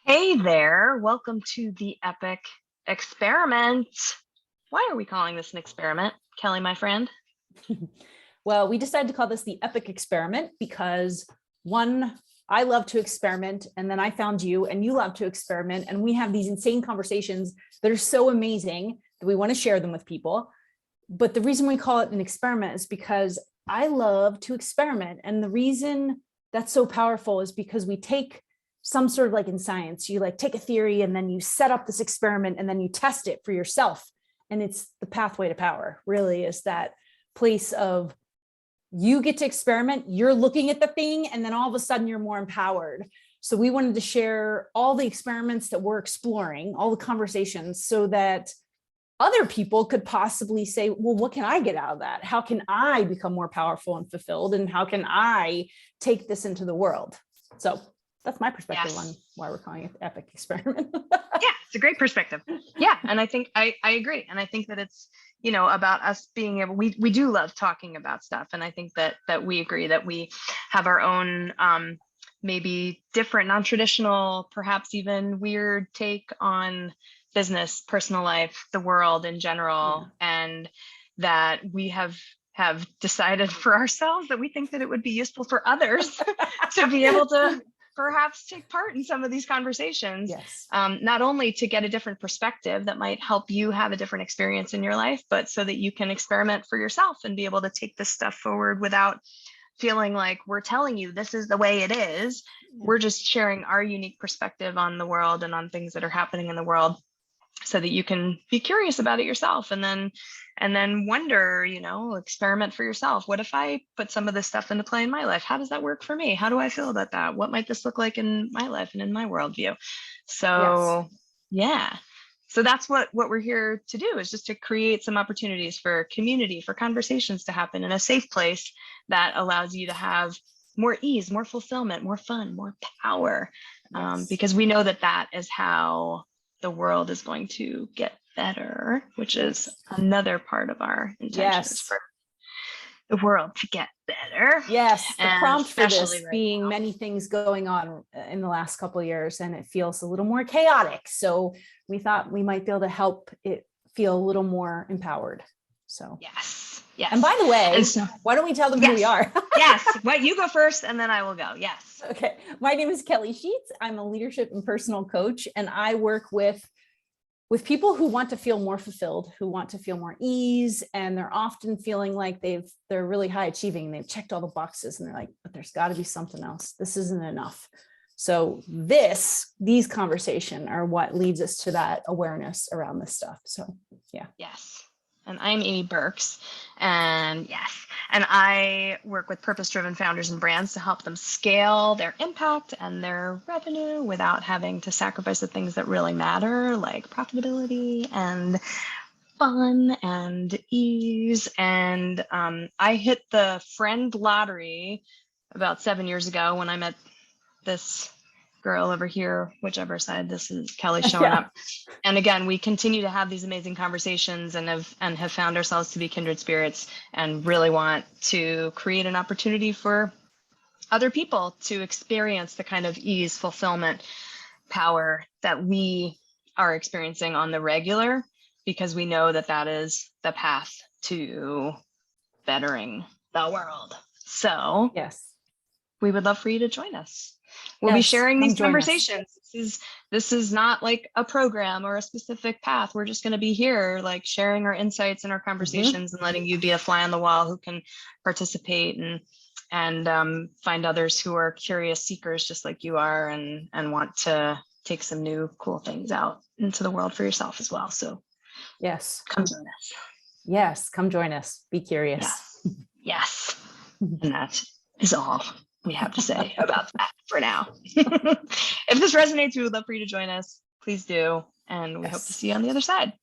Hey there, welcome to the Epic Experiment. Why are we calling this an experiment, Kelly, my friend? Well, we decided to call this the Epic Experiment because one, I love to experiment, and then I found you and you love to experiment, and we have these insane conversations that are so amazing that we want to share them with people. But the reason we call it an experiment is because I love to experiment. And the reason that's so powerful is because we take some sort of, like in science, you like take a theory and then you set up this experiment and then you test it for yourself. And it's the pathway to power, really, is that place of you get to experiment, you're looking at the thing, and then all of a sudden you're more empowered. So we wanted to share all the experiments that we're exploring, all the conversations, so that other people could possibly say, well, what can I get out of that? How can I become more powerful and fulfilled? And how can I take this into the world? So that's my perspective on why we're calling it the Epic Experiment. Yeah, it's a great perspective. Yeah, and I think I agree. And I think that it's, about us being able, we do love talking about stuff. And I think that we agree that we have our own maybe different, non-traditional, perhaps even weird take on business, personal life, the world in general, and that we have decided for ourselves that we think that it would be useful for others to be able to perhaps take part in some of these conversations. Yes. Not only to get a different perspective that might help you have a different experience in your life, but so that you can experiment for yourself and be able to take this stuff forward without feeling like we're telling you this is the way it is. We're just sharing our unique perspective on the world and on things that are happening in the world, so that you can be curious about it yourself and then wonder, experiment for yourself. What if I put some of this stuff into play in my life? How does that work for me? How do I feel about that? What might this look like in my life and in my worldview? So yeah. So that's what we're here to do, is just to create some opportunities for community, for conversations to happen in a safe place that allows you to have more ease, more fulfillment, more fun, more power. Because we know that is how the world is going to get better, which is another part of our intentions for the world to get better. Yes, the prompt for this being now. Many things going on in the last couple of years, and it feels a little more chaotic. So we thought we might be able to help it feel a little more empowered. So yes. And by the way, why don't we tell them who we are? Yes. Well, you go first and then I will go. Yes. Okay. My name is Kelly Sheets. I'm a leadership and personal coach, and I work with people who want to feel more fulfilled, who want to feel more ease, and they're often feeling like they're really high achieving. They've checked all the boxes and they're like, but there's got to be something else. This isn't enough. So these conversations are what leads us to that awareness around this stuff. So yeah. Yes. And I'm Amy Burks, and I work with purpose-driven founders and brands to help them scale their impact and their revenue without having to sacrifice the things that really matter, like profitability and fun and ease. And I hit the friend lottery about 7 years ago when I met this girl over here, whichever side this is, Kelly showing up. And again, we continue to have these amazing conversations and have found ourselves to be kindred spirits, and really want to create an opportunity for other people to experience the kind of ease, fulfillment, power that we are experiencing on the regular, because we know that is the path to bettering the world. So we would love for you to join us. We'll be sharing these conversations. This is not like a program or a specific path. We're just going to be here, like sharing our insights and our conversations and letting you be a fly on the wall who can participate and find others who are curious seekers just like you are, and want to take some new cool things out into the world for yourself as well. So come join us. Yes, come join us. Be curious. Yes. And that is all we have to say about that for now. If this resonates, we would love for you to join us. Please do. And we hope to see you on the other side.